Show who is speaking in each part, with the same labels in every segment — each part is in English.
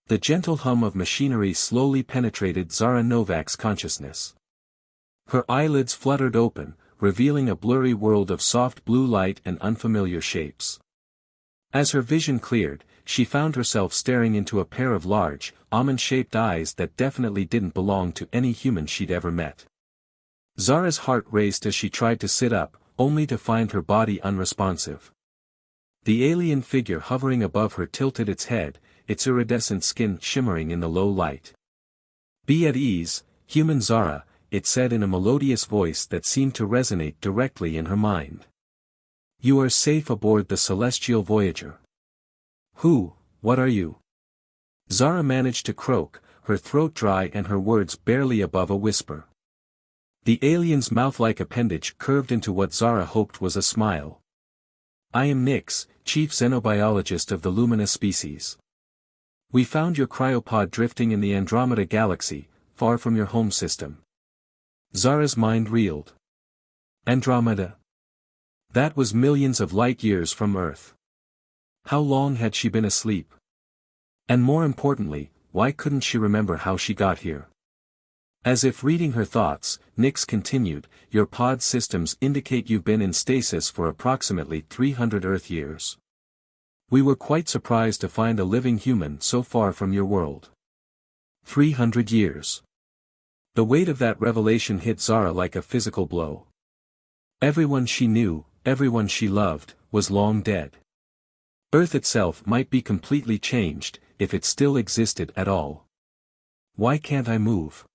Speaker 1: The gentle hum of machinery slowly penetrated Zara Novak's consciousness. Her eyelids fluttered open, revealing a blurry world of soft blue light and unfamiliar shapes. As her vision cleared, she found herself staring into a pair of large, almond-shaped eyes that definitely didn't belong to any human she'd ever met. Zara's heart raced as she tried to sit up, only to find her body unresponsive. The alien figure hovering above her tilted its head, its iridescent skin shimmering in the low light. "Be at ease, human Zara," it said in a melodious voice that seemed to resonate directly in her mind. "You are safe aboard the celestial Voyager." What are you?" Zara managed to croak, her throat dry and her words barely above a whisper. The alien's mouth-like appendage curved into what Zara hoped was a smile. "I am Nyx, chief xenobiologist of the Lumina species. We found your cryopod drifting in the Andromeda galaxy, far from your home system." Zara's mind reeled. Andromeda? That was millions of light-years from Earth. How long had she been asleep? And more importantly, why couldn't she remember how she got here? As if reading her thoughts, Nyx continued, "Your pod systems indicate you've been in stasis for approximately 300 Earth years. We were quite surprised to find a living human so far from your world." 300 years. The weight of that revelation hit Zara like a physical blow. Everyone she knew, everyone she loved, was long dead. Earth itself might be completely changed, if it still existed at all. "Why can't I move?"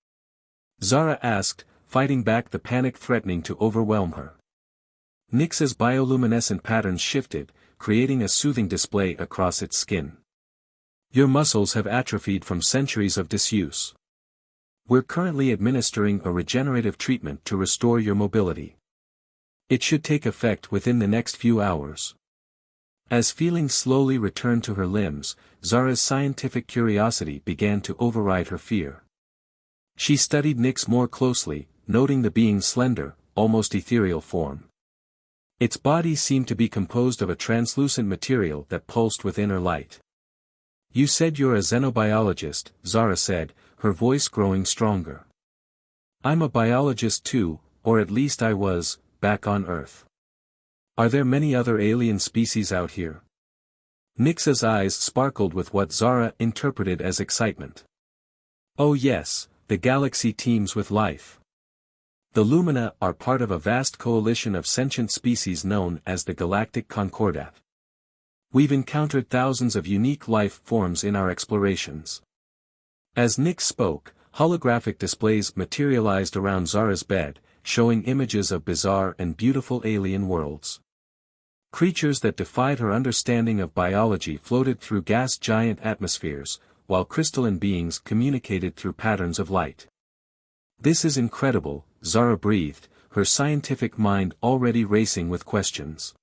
Speaker 1: Zara asked, fighting back the panic threatening to overwhelm her. Nyx's bioluminescent patterns shifted, creating a soothing display across its skin. "Your muscles have atrophied from centuries of disuse. We're currently administering a regenerative treatment to restore your mobility. It should take effect within the next few hours." As feeling slowly returned to her limbs, Zara's scientific curiosity began to override her fear. She studied Nyx more closely, noting the being's slender, almost ethereal form. Its body seemed to be composed of a translucent material that pulsed with inner light. "You said you're a xenobiologist," Zara said, her voice growing stronger. "I'm a biologist too, or at least I was, back on Earth. Are there many other alien species out here?" Nyx's eyes sparkled with what Zara interpreted as excitement. "Oh yes, the galaxy teems with life. The Lumina are part of a vast coalition of sentient species known as the Galactic Concordat. We've encountered thousands of unique life forms in our explorations." As Nyx spoke, holographic displays materialized around Zara's bed, showing images of bizarre and beautiful alien worlds. Creatures that defied her understanding of biology floated through gas-giant atmospheres, while crystalline beings communicated through patterns of light. "This is incredible," Zara breathed, her scientific mind already racing with questions.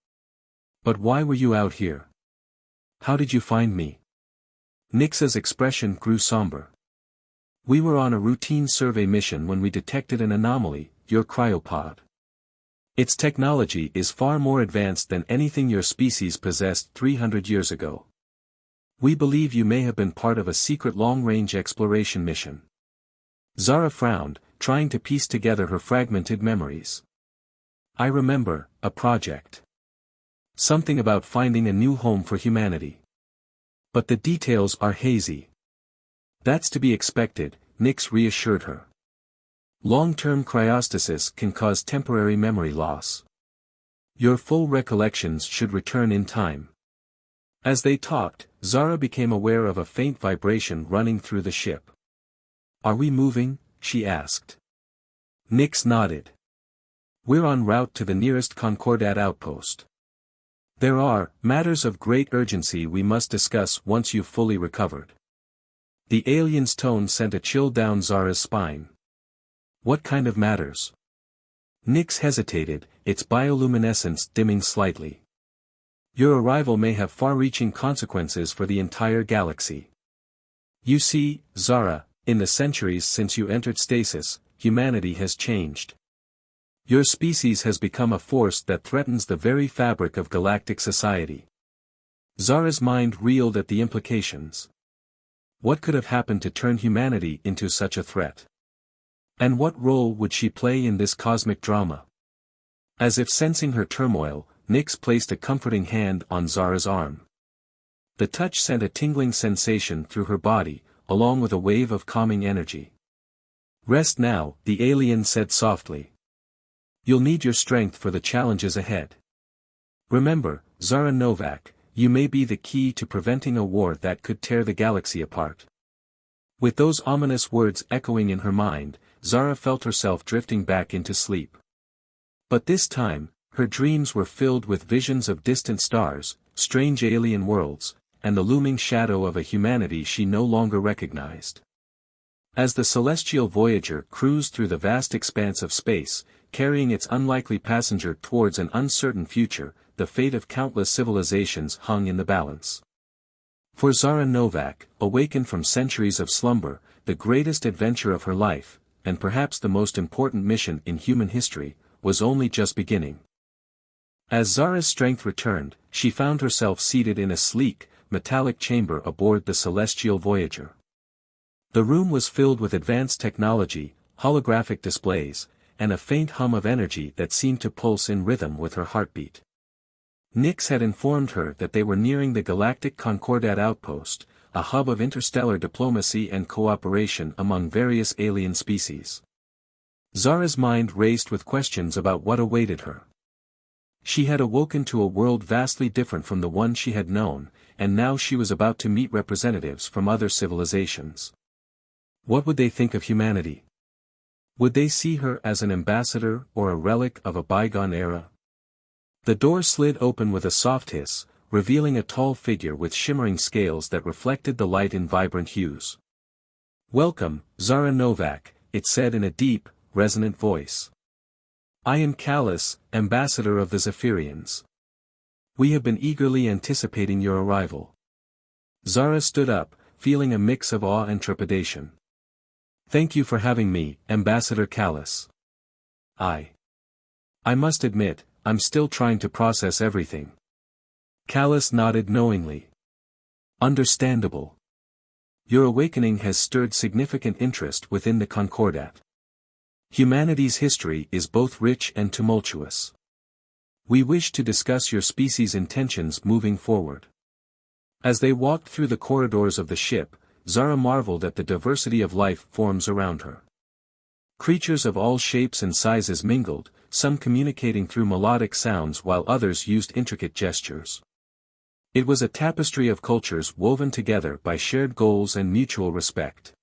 Speaker 1: "But why were you out here? How did you find me?" Nyx's expression grew somber. "We were on a routine survey mission when we detected an anomaly, your cryopod. Its technology is far more advanced than anything your species possessed 300 years ago. We believe you may have been part of a secret long-range exploration mission." Zara frowned, trying to piece together her fragmented memories. "I remember, a project. Something about finding a new home for humanity. But the details are hazy." "That's to be expected," Nyx reassured her. "Long-term cryostasis can cause temporary memory loss. Your full recollections should return in time." As they talked, Zara became aware of a faint vibration running through the ship. "Are we moving?" she asked. Nyx nodded. "We're en route to the nearest Concordat outpost. There are matters of great urgency we must discuss once you've fully recovered." The alien's tone sent a chill down Zara's spine. "What kind of matters?" Nyx hesitated, its bioluminescence dimming slightly. "Your arrival may have far-reaching consequences for the entire galaxy. You see, Zara, in the centuries since you entered stasis, humanity has changed. Your species has become a force that threatens the very fabric of galactic society." Zara's mind reeled at the implications. What could have happened to turn humanity into such a threat? And what role would she play in this cosmic drama? As if sensing her turmoil, Nyx placed a comforting hand on Zara's arm. The touch sent a tingling sensation through her body, along with a wave of calming energy. "Rest now," the alien said softly. "You'll need your strength for the challenges ahead. Remember, Zara Novak, you may be the key to preventing a war that could tear the galaxy apart." With those ominous words echoing in her mind, Zara felt herself drifting back into sleep. But this time, her dreams were filled with visions of distant stars, strange alien worlds, and the looming shadow of a humanity she no longer recognized. As the celestial voyager cruised through the vast expanse of space, carrying its unlikely passenger towards an uncertain future, the fate of countless civilizations hung in the balance. For Zara Novak, awakened from centuries of slumber, the greatest adventure of her life, and perhaps the most important mission in human history, was only just beginning. As Zara's strength returned, she found herself seated in a sleek, metallic chamber aboard the celestial voyager. The room was filled with advanced technology, holographic displays, and a faint hum of energy that seemed to pulse in rhythm with her heartbeat. Nyx had informed her that they were nearing the Galactic Concordat outpost, a hub of interstellar diplomacy and cooperation among various alien species. Zara's mind raced with questions about what awaited her. She had awoken to a world vastly different from the one she had known, and now she was about to meet representatives from other civilizations. What would they think of humanity? Would they see her as an ambassador or a relic of a bygone era? The door slid open with a soft hiss, revealing a tall figure with shimmering scales that reflected the light in vibrant hues. "Welcome, Zara Novak," it said in a deep, resonant voice. "I am Callus, ambassador of the Zephyrians. We have been eagerly anticipating your arrival." Zara stood up, feeling a mix of awe and trepidation. "Thank you for having me, Ambassador Callus. I must admit, I'm still trying to process everything." Callus nodded knowingly. "Understandable. Your awakening has stirred significant interest within the Concordat. Humanity's history is both rich and tumultuous. We wish to discuss your species' intentions moving forward." As they walked through the corridors of the ship, Zara marveled at the diversity of life forms around her. Creatures of all shapes and sizes mingled, some communicating through melodic sounds while others used intricate gestures. It was a tapestry of cultures woven together by shared goals and mutual respect.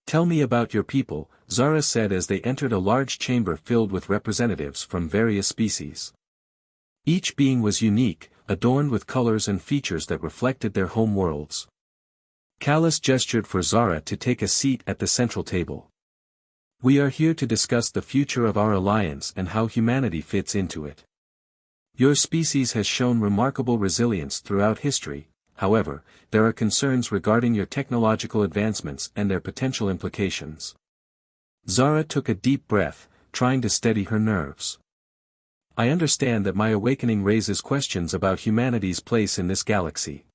Speaker 1: "Tell me about your people," Zara said as they entered a large chamber filled with representatives from various species. Each being was unique, adorned with colors and features that reflected their home worlds. Callus gestured for Zara to take a seat at the central table. "We are here to discuss the future of our alliance and how humanity fits into it. Your species has shown remarkable resilience throughout history, however, there are concerns regarding your technological advancements and their potential implications." Zara took a deep breath, trying to steady her nerves. "I understand that my awakening raises questions about humanity's place in this galaxy.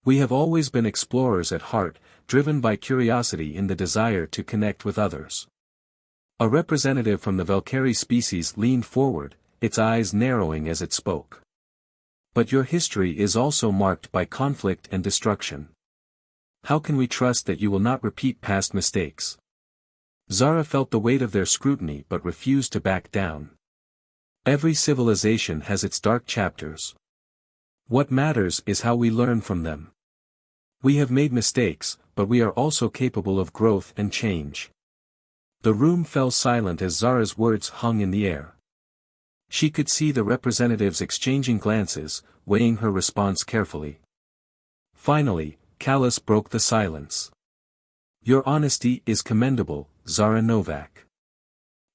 Speaker 1: We have always been explorers at heart, driven by curiosity and the desire to connect with others." A representative from the Valkyrie species leaned forward, its eyes narrowing as it spoke. "But your history is also marked by conflict and destruction. How can we trust that you will not repeat past mistakes?" Zara felt the weight of their scrutiny but refused to back down. Every civilization has its dark chapters. What matters is how we learn from them. We have made mistakes, but we are also capable of growth and change. The room fell silent as Zara's words hung in the air. She could see the representatives exchanging glances, weighing her response carefully. Finally, Callus broke the silence. "Your honesty is commendable, Zara Novak.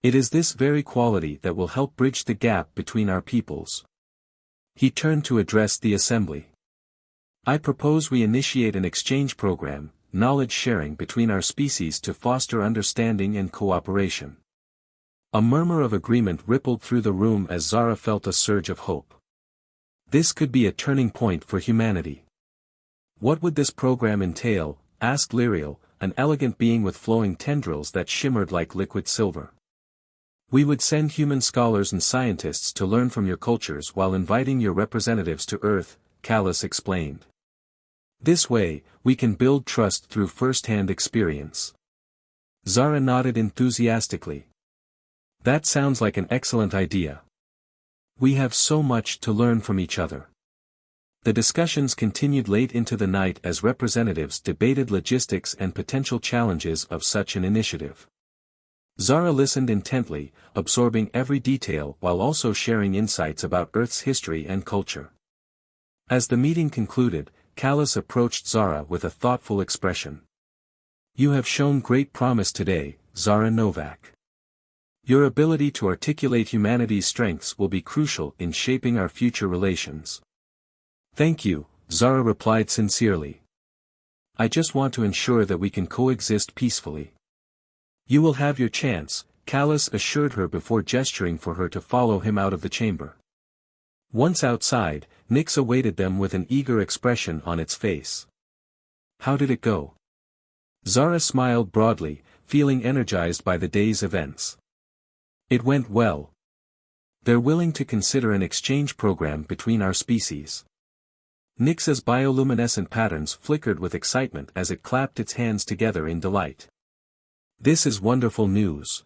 Speaker 1: It is this very quality that will help bridge the gap between our peoples." He turned to address the assembly. "I propose we initiate an exchange program, knowledge sharing between our species to foster understanding and cooperation." A murmur of agreement rippled through the room as Zara felt a surge of hope. This could be a turning point for humanity. What would this program entail, asked Lyriel, an elegant being with flowing tendrils that shimmered like liquid silver. We would send human scholars and scientists to learn from your cultures while inviting your representatives to Earth, Callus explained. This way, we can build trust through first-hand experience. Zara nodded enthusiastically. That sounds like an excellent idea. We have so much to learn from each other. The discussions continued late into the night as representatives debated logistics and potential challenges of such an initiative. Zara listened intently, absorbing every detail while also sharing insights about Earth's history and culture. As the meeting concluded, Callus approached Zara with a thoughtful expression. You have shown great promise today, Zara Novak. Your ability to articulate humanity's strengths will be crucial in shaping our future relations. Thank you, Zara replied sincerely. I just want to ensure that we can coexist peacefully. You will have your chance, Callus assured her before gesturing for her to follow him out of the chamber. Once outside, Nyx awaited them with an eager expression on its face. How did it go? Zara smiled broadly, feeling energized by the day's events. It went well. They're willing to consider an exchange program between our species. Nyx's bioluminescent patterns flickered with excitement as it clapped its hands together in delight. This is wonderful news.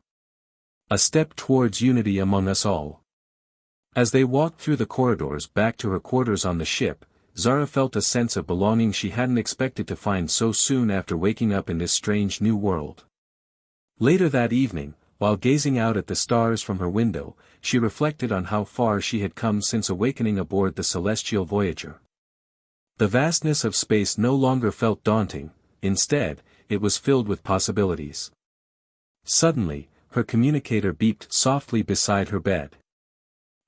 Speaker 1: A step towards unity among us all. As they walked through the corridors back to her quarters on the ship, Zara felt a sense of belonging she hadn't expected to find so soon after waking up in this strange new world. Later that evening, while gazing out at the stars from her window, she reflected on how far she had come since awakening aboard the celestial Voyager. The vastness of space no longer felt daunting, instead, it was filled with possibilities. Suddenly, her communicator beeped softly beside her bed.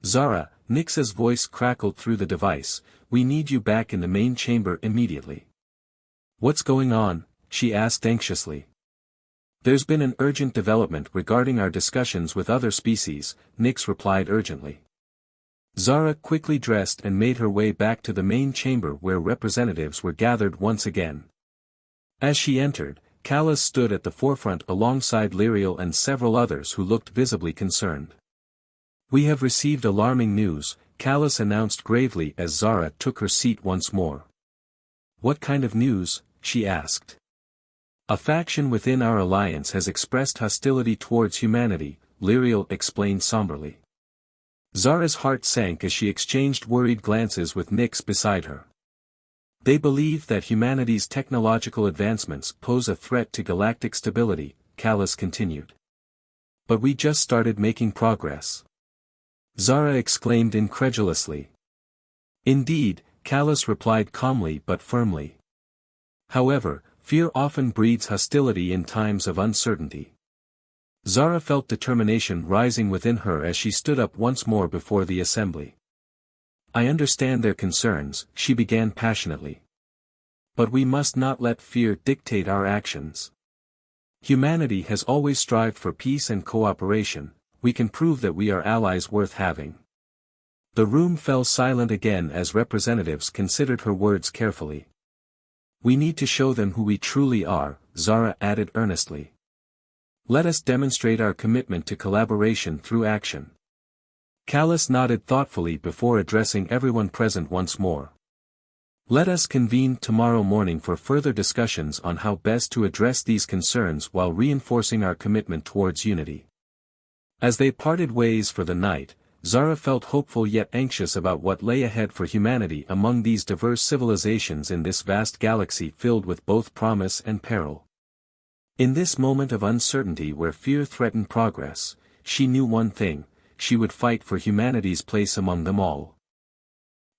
Speaker 1: Zara, Nyx's voice crackled through the device, we need you back in the main chamber immediately. What's going on? She asked anxiously. There's been an urgent development regarding our discussions with other species, Nyx replied urgently. Zara quickly dressed and made her way back to the main chamber where representatives were gathered once again. As she entered, Callus stood at the forefront alongside Lyriel and several others who looked visibly concerned. We have received alarming news, Callus announced gravely as Zara took her seat once more. What kind of news? She asked. A faction within our alliance has expressed hostility towards humanity, Lyriel explained somberly. Zara's heart sank as she exchanged worried glances with Nyx beside her. They believe that humanity's technological advancements pose a threat to galactic stability, Callus continued. But we just started making progress. Zara exclaimed incredulously. Indeed, Callus replied calmly but firmly. However, fear often breeds hostility in times of uncertainty. Zara felt determination rising within her as she stood up once more before the assembly. I understand their concerns, she began passionately. But we must not let fear dictate our actions. Humanity has always strived for peace and cooperation, we can prove that we are allies worth having. The room fell silent again as representatives considered her words carefully. We need to show them who we truly are, Zara added earnestly. Let us demonstrate our commitment to collaboration through action. Callus nodded thoughtfully before addressing everyone present once more. Let us convene tomorrow morning for further discussions on how best to address these concerns while reinforcing our commitment towards unity. As they parted ways for the night, Zara felt hopeful yet anxious about what lay ahead for humanity among these diverse civilizations in this vast galaxy filled with both promise and peril. In this moment of uncertainty where fear threatened progress, she knew one thing, she would fight for humanity's place among them all.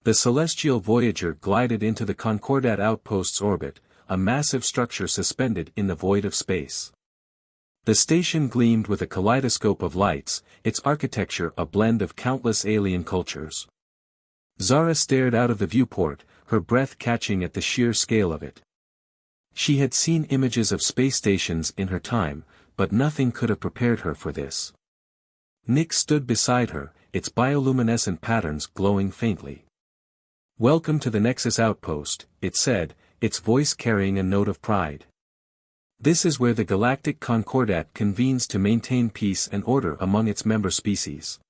Speaker 1: The celestial Voyager glided into the Concordat outpost's orbit, a massive structure suspended in the void of space. The station gleamed with a kaleidoscope of lights, its architecture a blend of countless alien cultures. Zara stared out of the viewport, her breath catching at the sheer scale of it. She had seen images of space stations in her time, but nothing could have prepared her for this. Nyx stood beside her, its bioluminescent patterns glowing faintly. Welcome to the Nexus outpost, it said, its voice carrying a note of pride. This is where the Galactic Concordat convenes to maintain peace and order among its member species.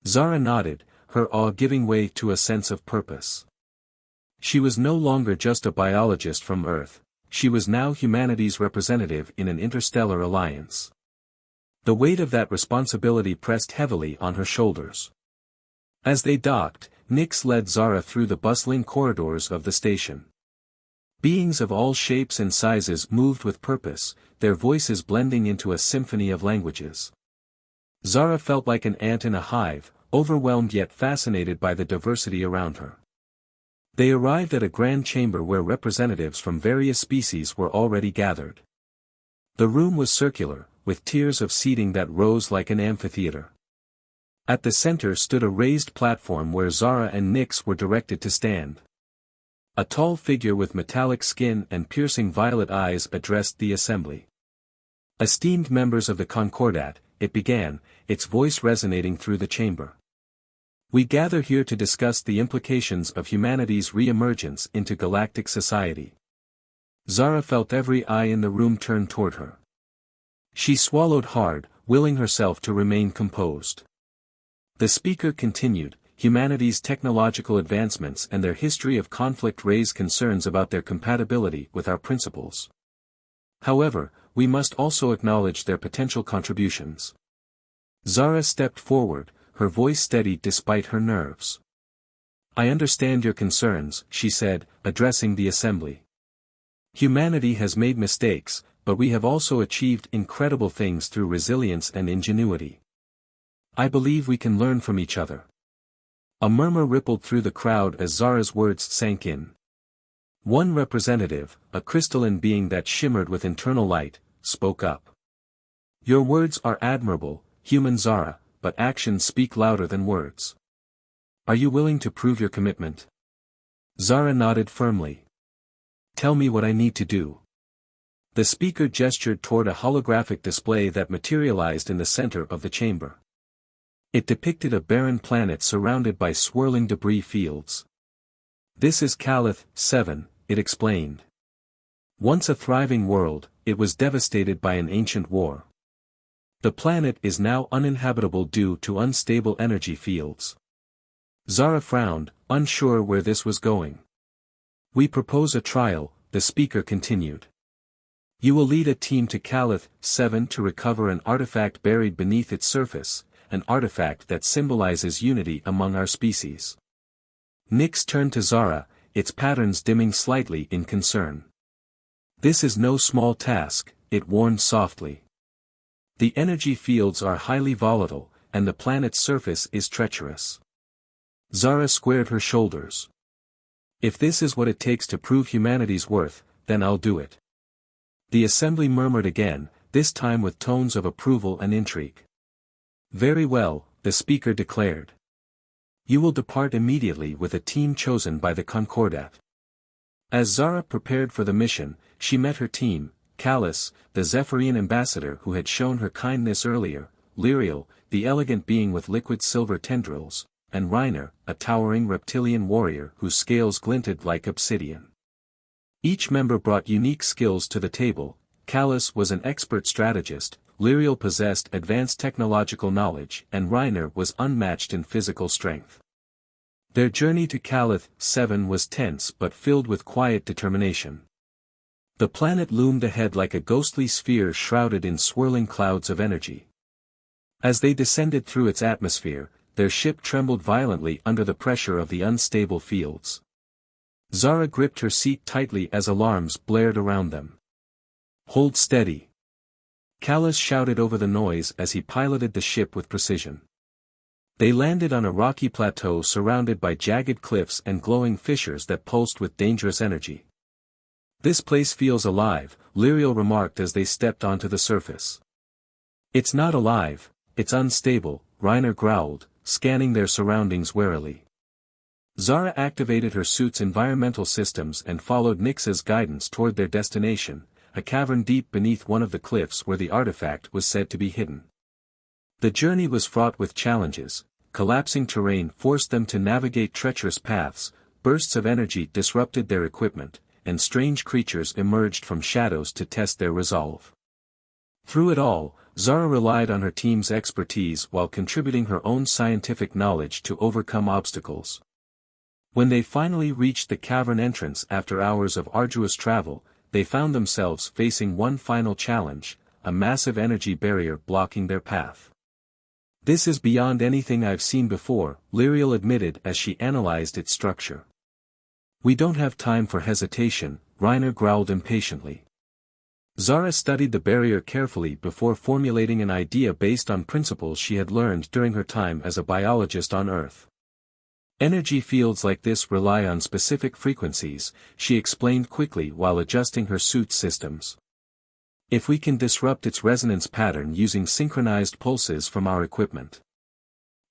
Speaker 1: Zara nodded, her awe giving way to a sense of purpose. She was no longer just a biologist from Earth, she was now humanity's representative in an interstellar alliance. The weight of that responsibility pressed heavily on her shoulders. As they docked, Nix led Zara through the bustling corridors of the station. Beings of all shapes and sizes moved with purpose, their voices blending into a symphony of languages. Zara felt like an ant in a hive, overwhelmed yet fascinated by the diversity around her. They arrived at a grand chamber where representatives from various species were already gathered. The room was circular, with tiers of seating that rose like an amphitheater. At the center stood a raised platform where Zara and Nix were directed to stand. A tall figure with metallic skin and piercing violet eyes addressed the assembly. Esteemed members of the Concordat, it began, its voice resonating through the chamber. We gather here to discuss the implications of humanity's re-emergence into galactic society. Zara felt every eye in the room turn toward her. She swallowed hard, willing herself to remain composed. The speaker continued, humanity's technological advancements and their history of conflict raise concerns about their compatibility with our principles. However, we must also acknowledge their potential contributions. Zara stepped forward, her voice steady despite her nerves. I understand your concerns, she said, addressing the assembly. Humanity has made mistakes, but we have also achieved incredible things through resilience and ingenuity. I believe we can learn from each other. A murmur rippled through the crowd as Zara's words sank in. One representative, a crystalline being that shimmered with internal light, spoke up. Your words are admirable, human Zara, but actions speak louder than words. Are you willing to prove your commitment? Zara nodded firmly. Tell me what I need to do. The speaker gestured toward a holographic display that materialized in the center of the chamber. It depicted a barren planet surrounded by swirling debris fields. This is Calith 7, it explained. Once a thriving world, it was devastated by an ancient war. The planet is now uninhabitable due to unstable energy fields. Zara frowned, unsure where this was going. We propose a trial, the speaker continued. You will lead a team to Calith 7 to recover an artifact buried beneath its surface, an artifact that symbolizes unity among our species. Nix turned to Zara, its patterns dimming slightly in concern. This is no small task, it warned softly. The energy fields are highly volatile, and the planet's surface is treacherous. Zara squared her shoulders. If this is what it takes to prove humanity's worth, then I'll do it. The assembly murmured again, this time with tones of approval and intrigue. Very well, the speaker declared. You will depart immediately with a team chosen by the Concordat. As Zara prepared for the mission, she met her team, Callus, the Zephyrian ambassador who had shown her kindness earlier, Lyriel, the elegant being with liquid silver tendrils, and Reiner, a towering reptilian warrior whose scales glinted like obsidian. Each member brought unique skills to the table. Callus was an expert strategist, Lyriel possessed advanced technological knowledge, and Reiner was unmatched in physical strength. Their journey to Calith 7 was tense but filled with quiet determination. The planet loomed ahead like a ghostly sphere shrouded in swirling clouds of energy. As they descended through its atmosphere, their ship trembled violently under the pressure of the unstable fields. Zara gripped her seat tightly as alarms blared around them. Hold steady. Callus shouted over the noise as he piloted the ship with precision. They landed on a rocky plateau surrounded by jagged cliffs and glowing fissures that pulsed with dangerous energy. This place feels alive, Lyriel remarked as they stepped onto the surface. It's not alive, it's unstable, Reiner growled, scanning their surroundings warily. Zara activated her suit's environmental systems and followed Nix's guidance toward their destination, a cavern deep beneath one of the cliffs where the artifact was said to be hidden. The journey was fraught with challenges. Collapsing terrain forced them to navigate treacherous paths, bursts of energy disrupted their equipment, and strange creatures emerged from shadows to test their resolve. Through it all, Zara relied on her team's expertise while contributing her own scientific knowledge to overcome obstacles. When they finally reached the cavern entrance after hours of arduous travel, they found themselves facing one final challenge, a massive energy barrier blocking their path. "This is beyond anything I've seen before," Lyriel admitted as she analyzed its structure. "We don't have time for hesitation," Reiner growled impatiently. Zara studied the barrier carefully before formulating an idea based on principles she had learned during her time as a biologist on Earth. "Energy fields like this rely on specific frequencies," she explained quickly while adjusting her suit's systems. "If we can disrupt its resonance pattern using synchronized pulses from our equipment."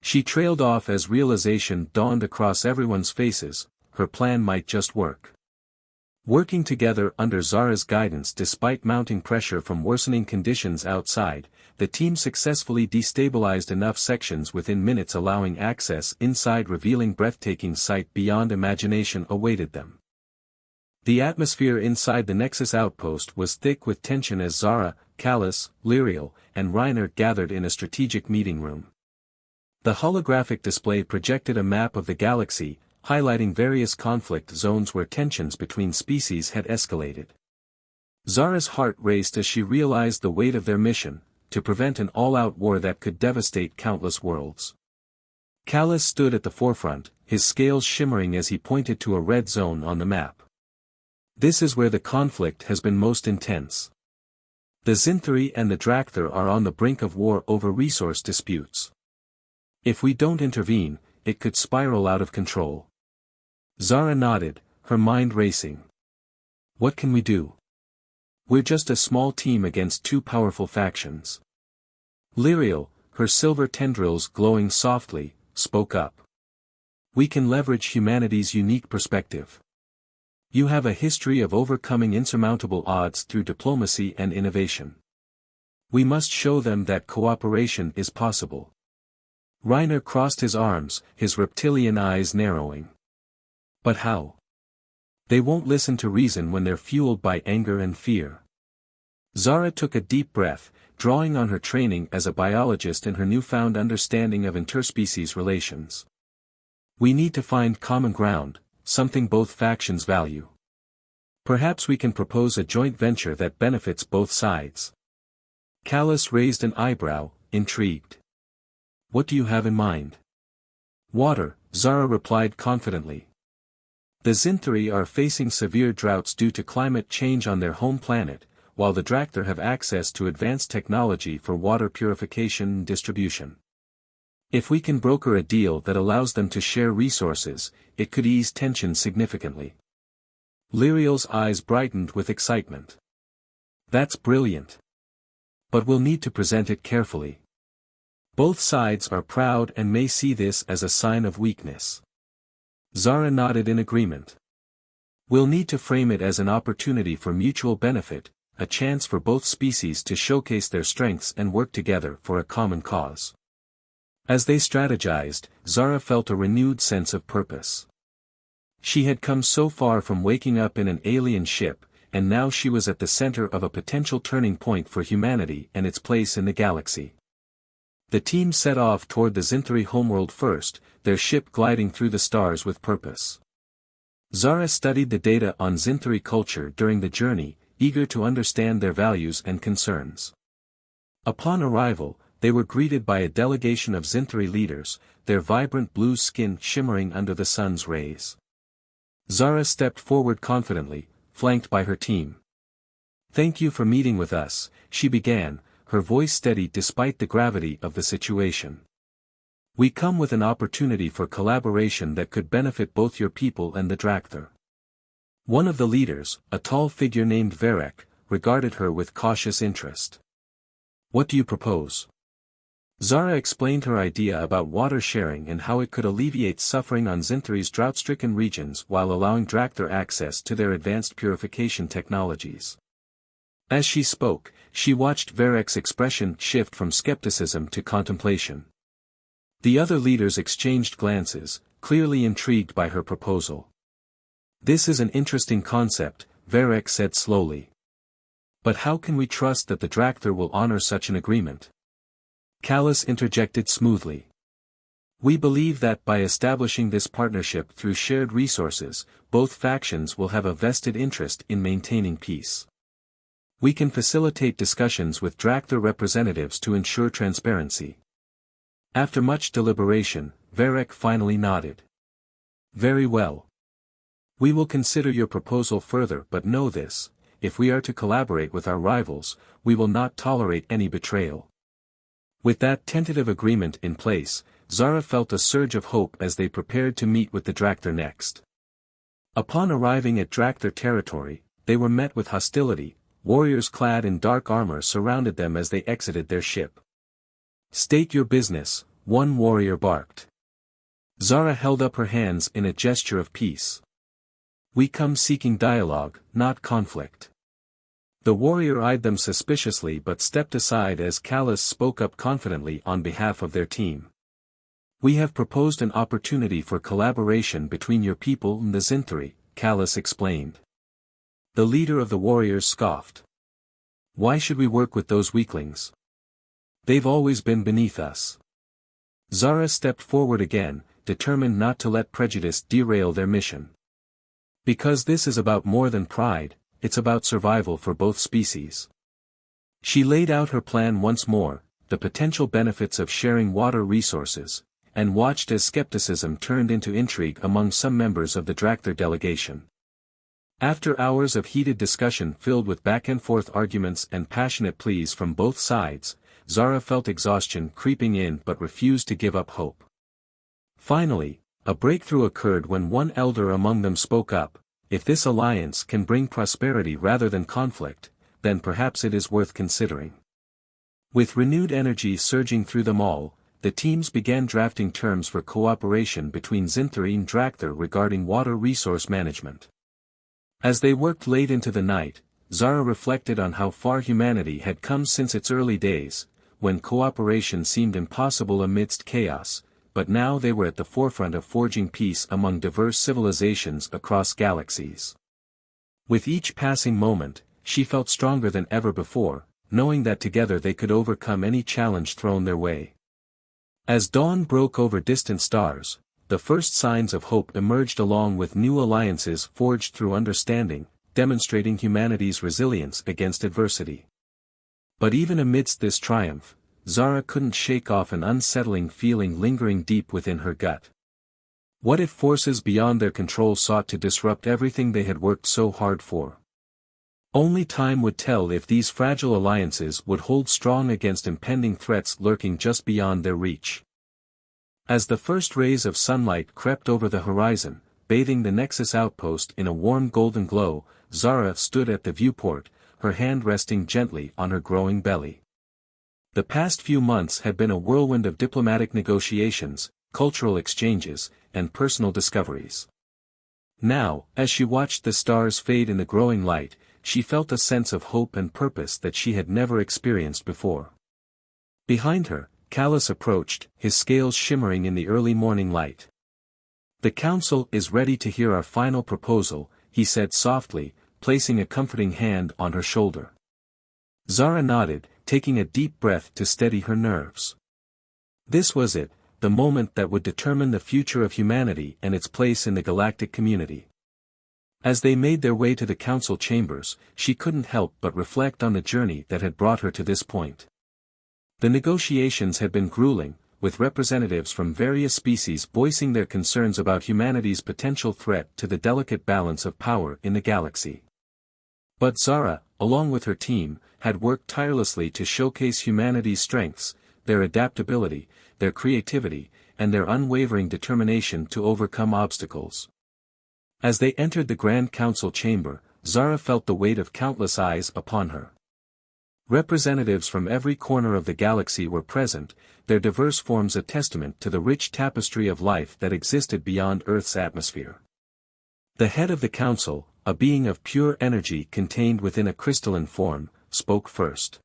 Speaker 1: She trailed off as realization dawned across everyone's faces, her plan might just work. Working together under Zara's guidance despite mounting pressure from worsening conditions outside, the team successfully destabilized enough sections within minutes, allowing access inside, revealing breathtaking sight beyond imagination awaited them. The atmosphere inside the Nexus outpost was thick with tension as Zara, Callus, Lyriel, and Reiner gathered in a strategic meeting room. The holographic display projected a map of the galaxy, highlighting various conflict zones where tensions between species had escalated. Zara's heart raced as she realized the weight of their mission, to prevent an all-out war that could devastate countless worlds. Callus stood at the forefront, his scales shimmering as he pointed to a red zone on the map. "This is where the conflict has been most intense. The Zinthri and the Dracther are on the brink of war over resource disputes. If we don't intervene, it could spiral out of control." Zara nodded, her mind racing. "What can we do? We're just a small team against two powerful factions." Lyriel, her silver tendrils glowing softly, spoke up. "We can leverage humanity's unique perspective. You have a history of overcoming insurmountable odds through diplomacy and innovation. We must show them that cooperation is possible." Reiner crossed his arms, his reptilian eyes narrowing. "But how? They won't listen to reason when they're fueled by anger and fear." Zara took a deep breath, drawing on her training as a biologist and her newfound understanding of interspecies relations. "We need to find common ground, something both factions value. Perhaps we can propose a joint venture that benefits both sides." Callus raised an eyebrow, intrigued. "What do you have in mind?" "Water," Zara replied confidently. "The Zinthri are facing severe droughts due to climate change on their home planet, while the Dracther have access to advanced technology for water purification and distribution. If we can broker a deal that allows them to share resources, it could ease tension significantly." Lyriel's eyes brightened with excitement. "That's brilliant. But we'll need to present it carefully. Both sides are proud and may see this as a sign of weakness." Zara nodded in agreement. "We'll need to frame it as an opportunity for mutual benefit, a chance for both species to showcase their strengths and work together for a common cause." As they strategized, Zara felt a renewed sense of purpose. She had come so far from waking up in an alien ship, and now she was at the center of a potential turning point for humanity and its place in the galaxy. The team set off toward the Zinthri homeworld first, their ship gliding through the stars with purpose. Zara studied the data on Zinthri culture during the journey, eager to understand their values and concerns. Upon arrival, they were greeted by a delegation of Zinthri leaders, their vibrant blue skin shimmering under the sun's rays. Zara stepped forward confidently, flanked by her team. "Thank you for meeting with us," she began, her voice steady despite the gravity of the situation. "We come with an opportunity for collaboration that could benefit both your people and the Dracther." One of the leaders, a tall figure named Varek, regarded her with cautious interest. "What do you propose?" Zara explained her idea about water sharing and how it could alleviate suffering on Zinthri's drought-stricken regions while allowing Dracther access to their advanced purification technologies. As she spoke, she watched Varek's expression shift from skepticism to contemplation. The other leaders exchanged glances, clearly intrigued by her proposal. This is an interesting concept, Varek said slowly. But how can we trust that the Dracther will honor such an agreement? Callus interjected smoothly. We believe that by establishing this partnership through shared resources, both factions will have a vested interest in maintaining peace. We can facilitate discussions with Dracther representatives to ensure transparency. After much deliberation, Varek finally nodded. Very well. We will consider your proposal further, but know this, if we are to collaborate with our rivals, we will not tolerate any betrayal. With that tentative agreement in place, Zara felt a surge of hope as they prepared to meet with the Dracther next. Upon arriving at Dracther territory, they were met with hostility. Warriors clad in dark armor surrounded them as they exited their ship. State your business, one warrior barked. Zara held up her hands in a gesture of peace. We come seeking dialogue, not conflict. The warrior eyed them suspiciously but stepped aside as Callus spoke up confidently on behalf of their team. We have proposed an opportunity for collaboration between your people and the Zinthari, Callus explained. The leader of the warriors scoffed. Why should we work with those weaklings? They've always been beneath us. Zara stepped forward again, determined not to let prejudice derail their mission. Because this is about more than pride, it's about survival for both species. She laid out her plan once more, the potential benefits of sharing water resources, and watched as skepticism turned into intrigue among some members of the Dracther delegation. After hours of heated discussion filled with back-and-forth arguments and passionate pleas from both sides, Zara felt exhaustion creeping in but refused to give up hope. Finally, a breakthrough occurred when one elder among them spoke up. If this alliance can bring prosperity rather than conflict, then perhaps it is worth considering. With renewed energy surging through them all, the teams began drafting terms for cooperation between Zinthari and Dracther regarding water resource management. As they worked late into the night, Zara reflected on how far humanity had come since its early days, when cooperation seemed impossible amidst chaos, but now they were at the forefront of forging peace among diverse civilizations across galaxies. With each passing moment, she felt stronger than ever before, knowing that together they could overcome any challenge thrown their way. As dawn broke over distant stars, the first signs of hope emerged along with new alliances forged through understanding, demonstrating humanity's resilience against adversity. But even amidst this triumph, Zara couldn't shake off an unsettling feeling lingering deep within her gut. What if forces beyond their control sought to disrupt everything they had worked so hard for? Only time would tell if these fragile alliances would hold strong against impending threats lurking just beyond their reach. As the first rays of sunlight crept over the horizon, bathing the Nexus outpost in a warm golden glow, Zara stood at the viewport, her hand resting gently on her growing belly. The past few months had been a whirlwind of diplomatic negotiations, cultural exchanges, and personal discoveries. Now, as she watched the stars fade in the growing light, she felt a sense of hope and purpose that she had never experienced before. Behind her, Callus approached, his scales shimmering in the early morning light. The council is ready to hear our final proposal, he said softly, placing a comforting hand on her shoulder. Zara nodded, taking a deep breath to steady her nerves. This was it, the moment that would determine the future of humanity and its place in the galactic community. As they made their way to the council chambers, she couldn't help but reflect on the journey that had brought her to this point. The negotiations had been grueling, with representatives from various species voicing their concerns about humanity's potential threat to the delicate balance of power in the galaxy. But Zara, along with her team, had worked tirelessly to showcase humanity's strengths, their adaptability, their creativity, and their unwavering determination to overcome obstacles. As they entered the Grand Council chamber, Zara felt the weight of countless eyes upon her. Representatives from every corner of the galaxy were present, their diverse forms a testament to the rich tapestry of life that existed beyond Earth's atmosphere. The head of the council, a being of pure energy contained within a crystalline form, spoke first.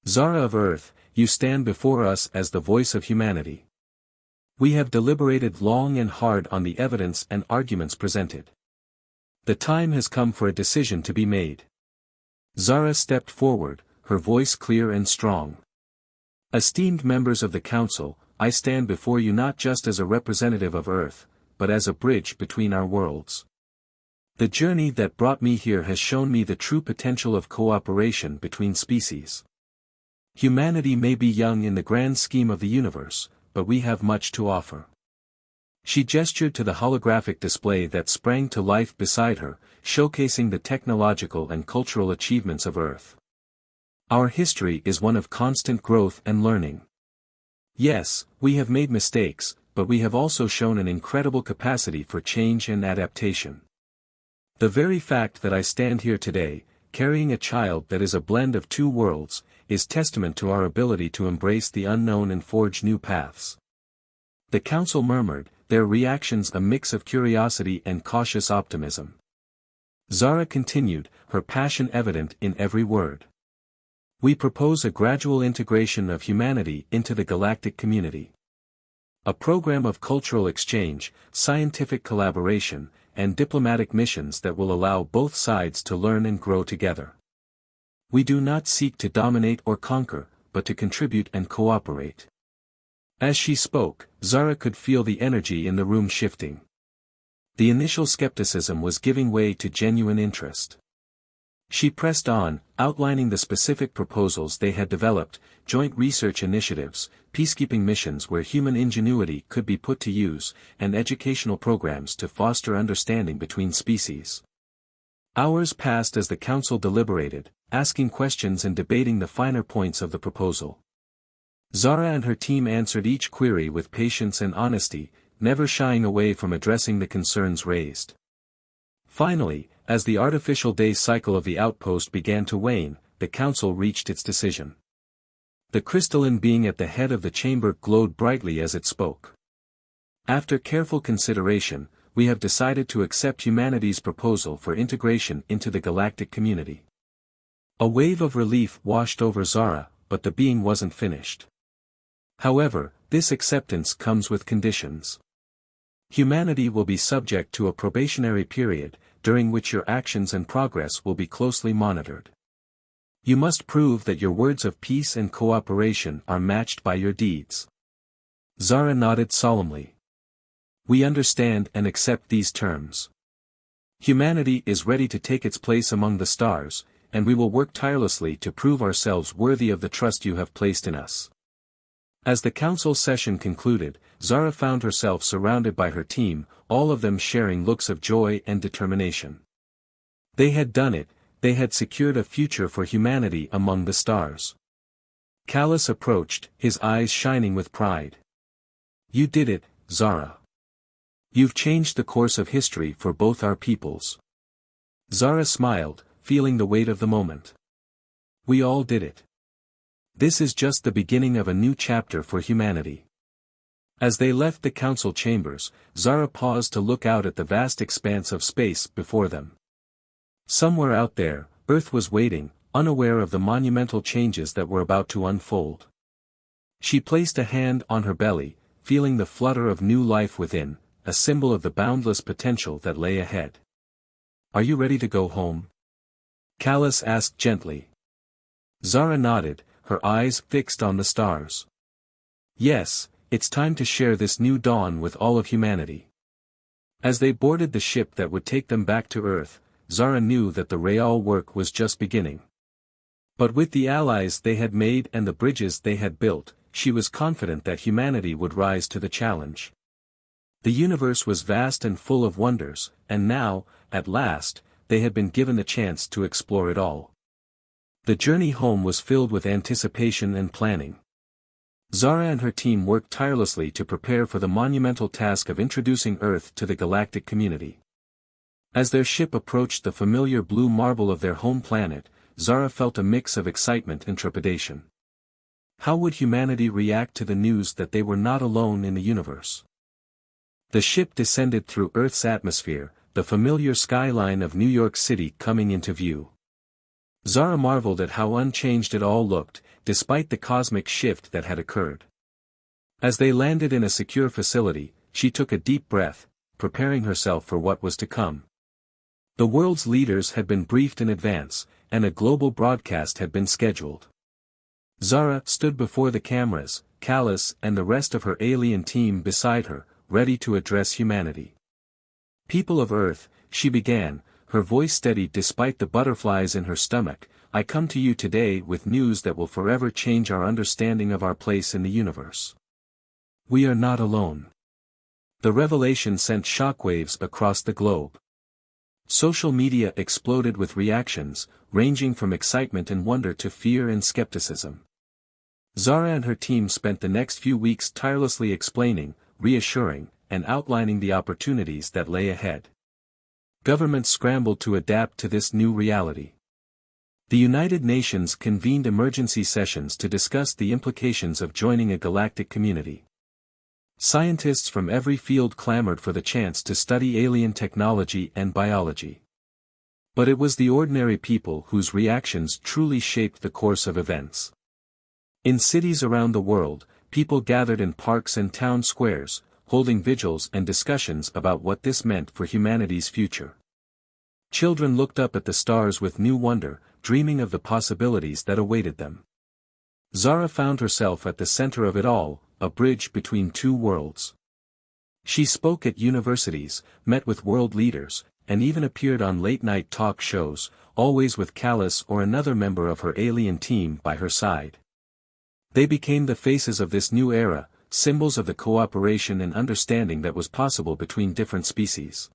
Speaker 1: Zara of Earth, you stand before us as the voice of humanity. We have deliberated long and hard on the evidence and arguments presented. The time has come for a decision to be made. Zara stepped forward, her voice clear and strong. Esteemed members of the Council, I stand before you not just as a representative of Earth, but as a bridge between our worlds. The journey that brought me here has shown me the true potential of cooperation between species. Humanity may be young in the grand scheme of the universe, but we have much to offer. She gestured to the holographic display that sprang to life beside her, showcasing the technological and cultural achievements of Earth. Our history is one of constant growth and learning. Yes, we have made mistakes, but we have also shown an incredible capacity for change and adaptation. The very fact that I stand here today, carrying a child that is a blend of two worlds, is testament to our ability to embrace the unknown and forge new paths. The Council murmured, their reactions a mix of curiosity and cautious optimism. Zara continued, her passion evident in every word. We propose a gradual integration of humanity into the galactic community. A program of cultural exchange, scientific collaboration, and diplomatic missions that will allow both sides to learn and grow together. We do not seek to dominate or conquer, but to contribute and cooperate. As she spoke, Zara could feel the energy in the room shifting. The initial skepticism was giving way to genuine interest. She pressed on, outlining the specific proposals they had developed, joint research initiatives, peacekeeping missions where human ingenuity could be put to use, and educational programs to foster understanding between species. Hours passed as the Council deliberated, asking questions and debating the finer points of the proposal. Zara and her team answered each query with patience and honesty, never shying away from addressing the concerns raised. Finally, as the artificial day cycle of the outpost began to wane, the Council reached its decision. The crystalline being at the head of the chamber glowed brightly as it spoke. After careful consideration, we have decided to accept humanity's proposal for integration into the galactic community. A wave of relief washed over Zara, but the being wasn't finished. However, this acceptance comes with conditions. Humanity will be subject to a probationary period, during which your actions and progress will be closely monitored. You must prove that your words of peace and cooperation are matched by your deeds. Zara nodded solemnly. We understand and accept these terms. Humanity is ready to take its place among the stars, and we will work tirelessly to prove ourselves worthy of the trust you have placed in us. As the Council session concluded, Zara found herself surrounded by her team, all of them sharing looks of joy and determination. They had done it, they had secured a future for humanity among the stars. Callus approached, his eyes shining with pride. You did it, Zara. You've changed the course of history for both our peoples. Zara smiled, feeling the weight of the moment. We all did it. This is just the beginning of a new chapter for humanity. As they left the Council chambers, Zara paused to look out at the vast expanse of space before them. Somewhere out there, Earth was waiting, unaware of the monumental changes that were about to unfold. She placed a hand on her belly, feeling the flutter of new life within, a symbol of the boundless potential that lay ahead. Are you ready to go home? Callus asked gently. Zara nodded, her eyes fixed on the stars. Yes, it's time to share this new dawn with all of humanity. As they boarded the ship that would take them back to Earth, Zara knew that the real work was just beginning. But with the allies they had made and the bridges they had built, she was confident that humanity would rise to the challenge. The universe was vast and full of wonders, and now, at last, they had been given the chance to explore it all. The journey home was filled with anticipation and planning. Zara and her team worked tirelessly to prepare for the monumental task of introducing Earth to the galactic community. As their ship approached the familiar blue marble of their home planet, Zara felt a mix of excitement and trepidation. How would humanity react to the news that they were not alone in the universe? The ship descended through Earth's atmosphere, the familiar skyline of New York City coming into view. Zara marveled at how unchanged it all looked, despite the cosmic shift that had occurred. As they landed in a secure facility, she took a deep breath, preparing herself for what was to come. The world's leaders had been briefed in advance, and a global broadcast had been scheduled. Zara stood before the cameras, Callus and the rest of her alien team beside her, ready to address humanity. "People of Earth," she began, her voice steady despite the butterflies in her stomach, "I come to you today with news that will forever change our understanding of our place in the universe. We are not alone." The revelation sent shockwaves across the globe. Social media exploded with reactions, ranging from excitement and wonder to fear and skepticism. Zara and her team spent the next few weeks tirelessly explaining, reassuring, and outlining the opportunities that lay ahead. Governments scrambled to adapt to this new reality. The United Nations convened emergency sessions to discuss the implications of joining a galactic community. Scientists from every field clamored for the chance to study alien technology and biology. But it was the ordinary people whose reactions truly shaped the course of events. In cities around the world, people gathered in parks and town squares, holding vigils and discussions about what this meant for humanity's future. Children looked up at the stars with new wonder, dreaming of the possibilities that awaited them. Zara found herself at the center of it all, a bridge between two worlds. She spoke at universities, met with world leaders, and even appeared on late-night talk shows, always with Callus or another member of her alien team by her side. They became the faces of this new era, symbols of the cooperation and understanding that was possible between different species.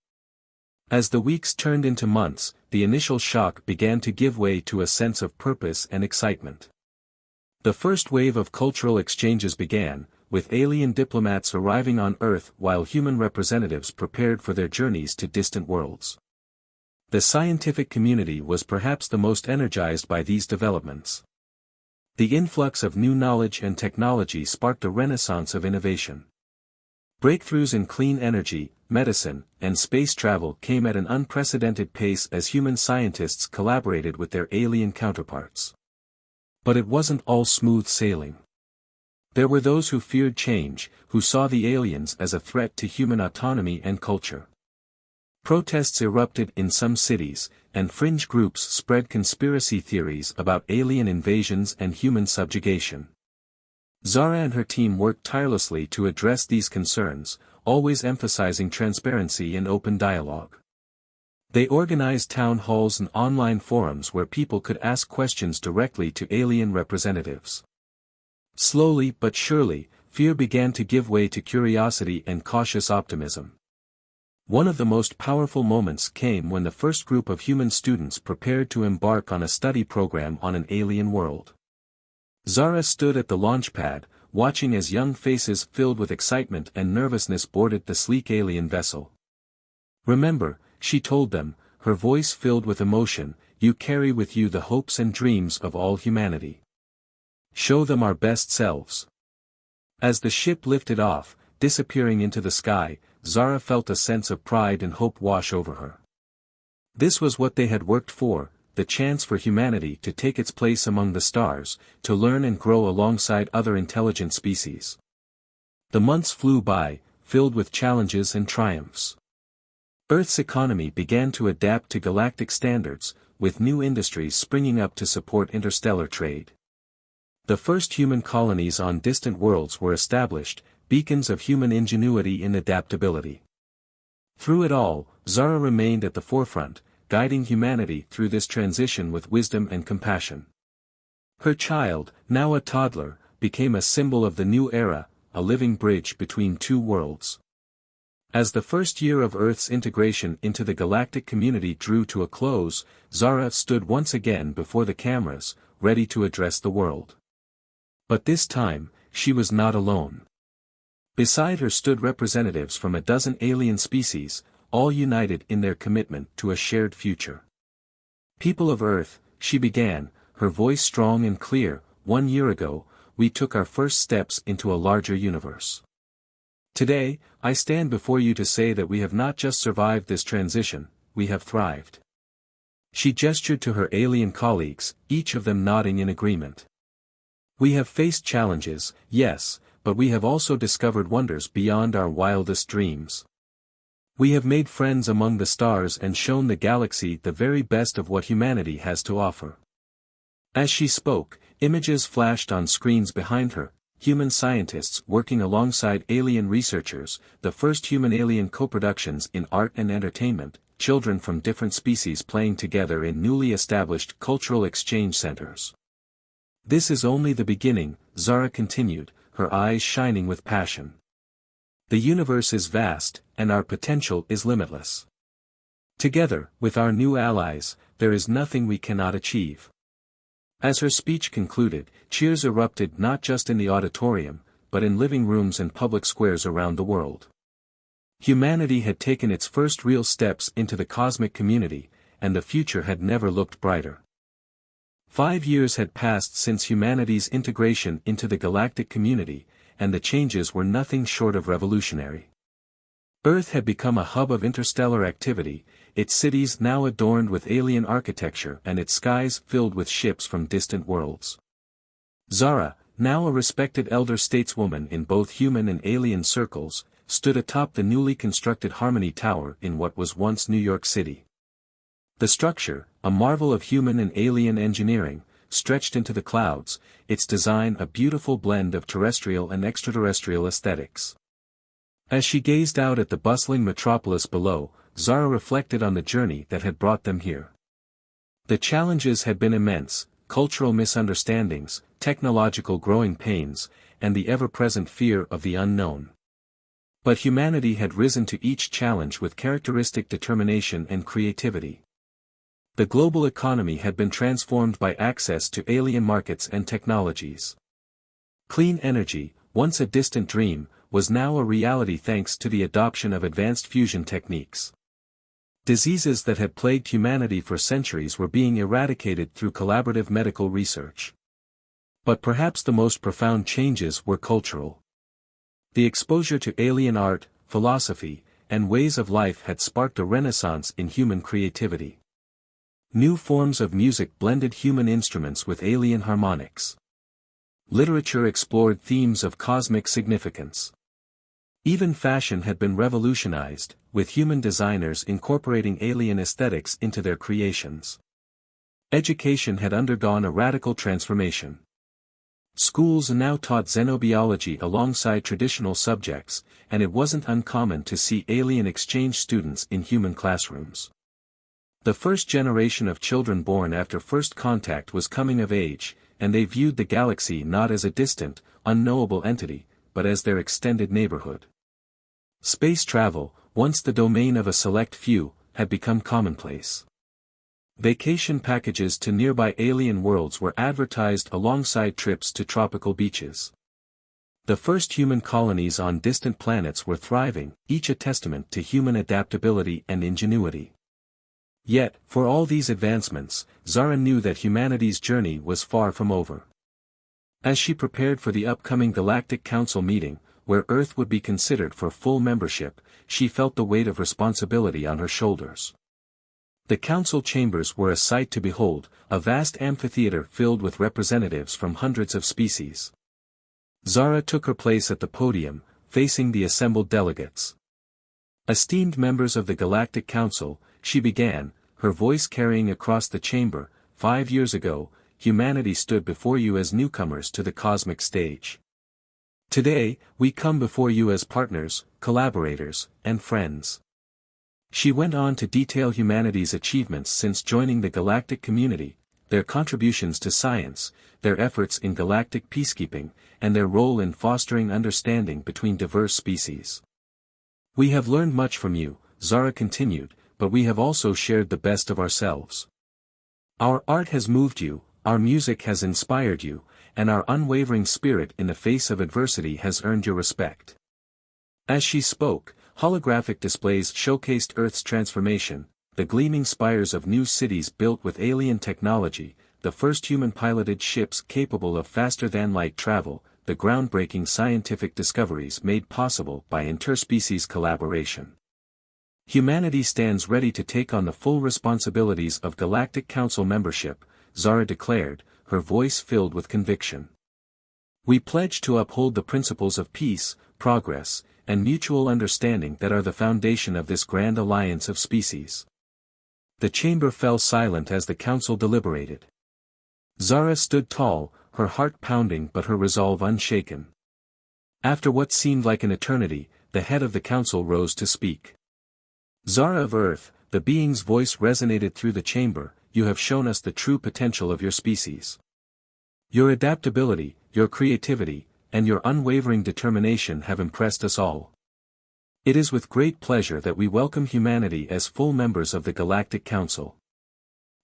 Speaker 1: As the weeks turned into months, the initial shock began to give way to a sense of purpose and excitement. The first wave of cultural exchanges began, with alien diplomats arriving on Earth while human representatives prepared for their journeys to distant worlds. The scientific community was perhaps the most energized by these developments. The influx of new knowledge and technology sparked a renaissance of innovation. Breakthroughs in clean energy, medicine, and space travel came at an unprecedented pace as human scientists collaborated with their alien counterparts. But it wasn't all smooth sailing. There were those who feared change, who saw the aliens as a threat to human autonomy and culture. Protests erupted in some cities, and fringe groups spread conspiracy theories about alien invasions and human subjugation. Zara and her team worked tirelessly to address these concerns, always emphasizing transparency and open dialogue. They organized town halls and online forums where people could ask questions directly to alien representatives. Slowly but surely, fear began to give way to curiosity and cautious optimism. One of the most powerful moments came when the first group of human students prepared to embark on a study program on an alien world. Zara stood at the launch pad, watching as young faces filled with excitement and nervousness boarded the sleek alien vessel. "Remember," she told them, her voice filled with emotion, "you carry with you the hopes and dreams of all humanity. Show them our best selves." As the ship lifted off, disappearing into the sky, Zara felt a sense of pride and hope wash over her. This was what they had worked for, the chance for humanity to take its place among the stars, to learn and grow alongside other intelligent species. The months flew by, filled with challenges and triumphs. Earth's economy began to adapt to galactic standards, with new industries springing up to support interstellar trade. The first human colonies on distant worlds were established, beacons of human ingenuity and adaptability. Through it all, Zara remained at the forefront, guiding humanity through this transition with wisdom and compassion. Her child, now a toddler, became a symbol of the new era, a living bridge between two worlds. As the first year of Earth's integration into the galactic community drew to a close, Zara stood once again before the cameras, ready to address the world. But this time, she was not alone. Beside her stood representatives from a dozen alien species, all united in their commitment to a shared future. "People of Earth," she began, her voice strong and clear, "1 year ago, we took our first steps into a larger universe. Today, I stand before you to say that we have not just survived this transition, we have thrived." She gestured to her alien colleagues, each of them nodding in agreement. "We have faced challenges, yes, but we have also discovered wonders beyond our wildest dreams. We have made friends among the stars and shown the galaxy the very best of what humanity has to offer. As she spoke, images flashed on screens behind her, human scientists working alongside alien researchers, the first human-alien co-productions in art and entertainment, children from different species playing together in newly established cultural exchange centers. This is only the beginning, Zara continued, her eyes shining with passion. The universe is vast, and our potential is limitless. Together, with our new allies, there is nothing we cannot achieve. As her speech concluded, cheers erupted not just in the auditorium, but in living rooms and public squares around the world. Humanity had taken its first real steps into the cosmic community, and the future had never looked brighter. 5 years had passed since humanity's integration into the galactic community, and the changes were nothing short of revolutionary. Earth had become a hub of interstellar activity, its cities now adorned with alien architecture and its skies filled with ships from distant worlds. Zara, now a respected elder stateswoman in both human and alien circles, stood atop the newly constructed Harmony Tower in what was once New York City. The structure, a marvel of human and alien engineering, stretched into the clouds, its design a beautiful blend of terrestrial and extraterrestrial aesthetics. As she gazed out at the bustling metropolis below, Zara reflected on the journey that had brought them here. The challenges had been immense, cultural misunderstandings, technological growing pains, and the ever-present fear of the unknown. But humanity had risen to each challenge with characteristic determination and creativity. The global economy had been transformed by access to alien markets and technologies. Clean energy, once a distant dream, was now a reality thanks to the adoption of advanced fusion techniques. Diseases that had plagued humanity for centuries were being eradicated through collaborative medical research. But perhaps the most profound changes were cultural. The exposure to alien art, philosophy, and ways of life had sparked a renaissance in human creativity. New forms of music blended human instruments with alien harmonics. Literature explored themes of cosmic significance. Even fashion had been revolutionized, with human designers incorporating alien aesthetics into their creations. Education had undergone a radical transformation. Schools now taught xenobiology alongside traditional subjects, and it wasn't uncommon to see alien exchange students in human classrooms. The first generation of children born after first contact was coming of age, and they viewed the galaxy not as a distant, unknowable entity, but as their extended neighborhood. Space travel, once the domain of a select few, had become commonplace. Vacation packages to nearby alien worlds were advertised alongside trips to tropical beaches. The first human colonies on distant planets were thriving, each a testament to human adaptability and ingenuity. Yet, for all these advancements, Zara knew that humanity's journey was far from over. As she prepared for the upcoming Galactic Council meeting, where Earth would be considered for full membership, she felt the weight of responsibility on her shoulders. The council chambers were a sight to behold, a vast amphitheater filled with representatives from hundreds of species. Zara took her place at the podium, facing the assembled delegates. Esteemed members of the Galactic Council, she began, her voice carrying across the chamber, 5 years ago, humanity stood before you as newcomers to the cosmic stage. Today, we come before you as partners, collaborators, and friends. She went on to detail humanity's achievements since joining the galactic community, their contributions to science, their efforts in galactic peacekeeping, and their role in fostering understanding between diverse species. We have learned much from you, Zara continued, but we have also shared the best of ourselves. Our art has moved you, our music has inspired you, and our unwavering spirit in the face of adversity has earned your respect. As she spoke, holographic displays showcased Earth's transformation, the gleaming spires of new cities built with alien technology, the first human-piloted ships capable of faster-than-light travel, the groundbreaking scientific discoveries made possible by interspecies collaboration. Humanity stands ready to take on the full responsibilities of Galactic Council membership, Zara declared, her voice filled with conviction. We pledge to uphold the principles of peace, progress, and mutual understanding that are the foundation of this grand alliance of species. The chamber fell silent as the council deliberated. Zara stood tall, her heart pounding but her resolve unshaken. After what seemed like an eternity, the head of the council rose to speak. Zara of Earth, the being's voice resonated through the chamber, you have shown us the true potential of your species. Your adaptability, your creativity, and your unwavering determination have impressed us all. It is with great pleasure that we welcome humanity as full members of the Galactic Council.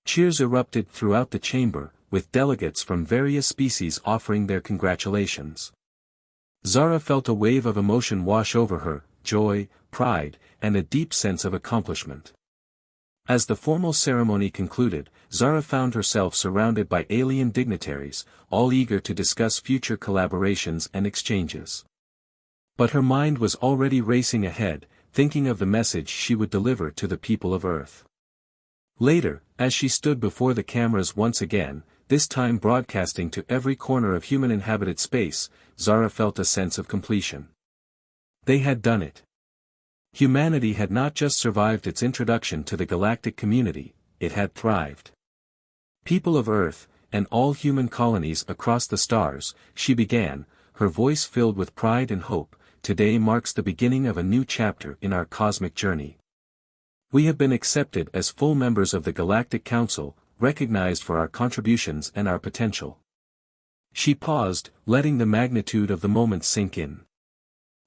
Speaker 1: Cheers erupted throughout the chamber, with delegates from various species offering their congratulations. Zara felt a wave of emotion wash over her, joy, pride, and a deep sense of accomplishment. As the formal ceremony concluded, Zara found herself surrounded by alien dignitaries, all eager to discuss future collaborations and exchanges. But her mind was already racing ahead, thinking of the message she would deliver to the people of Earth. Later, as she stood before the cameras once again, this time broadcasting to every corner of human-inhabited space, Zara felt a sense of completion. They had done it. Humanity had not just survived its introduction to the galactic community, it had thrived. People of Earth, and all human colonies across the stars, she began, her voice filled with pride and hope, today marks the beginning of a new chapter in our cosmic journey. We have been accepted as full members of the Galactic Council, recognized for our contributions and our potential. She paused, letting the magnitude of the moment sink in.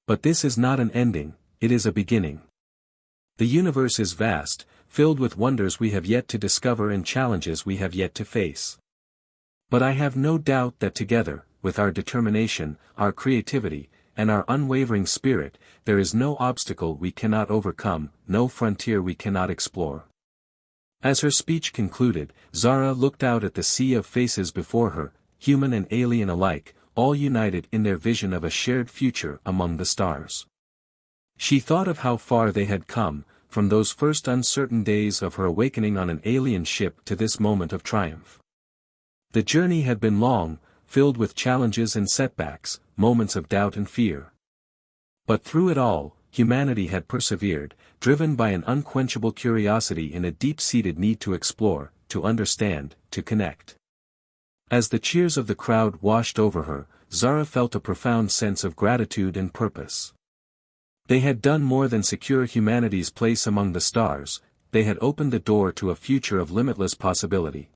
Speaker 1: But this is not an ending, it is a beginning. The universe is vast, filled with wonders we have yet to discover and challenges we have yet to face. But I have no doubt that together, with our determination, our creativity, and our unwavering spirit, there is no obstacle we cannot overcome, no frontier we cannot explore. As her speech concluded, Zara looked out at the sea of faces before her, human and alien alike, all united in their vision of a shared future among the stars. She thought of how far they had come, from those first uncertain days of her awakening on an alien ship to this moment of triumph. The journey had been long, filled with challenges and setbacks, moments of doubt and fear. But through it all, humanity had persevered, driven by an unquenchable curiosity and a deep-seated need to explore, to understand, to connect. As the cheers of the crowd washed over her, Zara felt a profound sense of gratitude and purpose. They had done more than secure humanity's place among the stars, they had opened the door to a future of limitless possibility.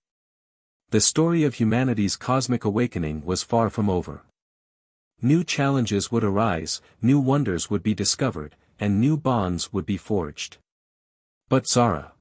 Speaker 1: The story of humanity's cosmic awakening was far from over. New challenges would arise, new wonders would be discovered, and new bonds would be forged. But Zara.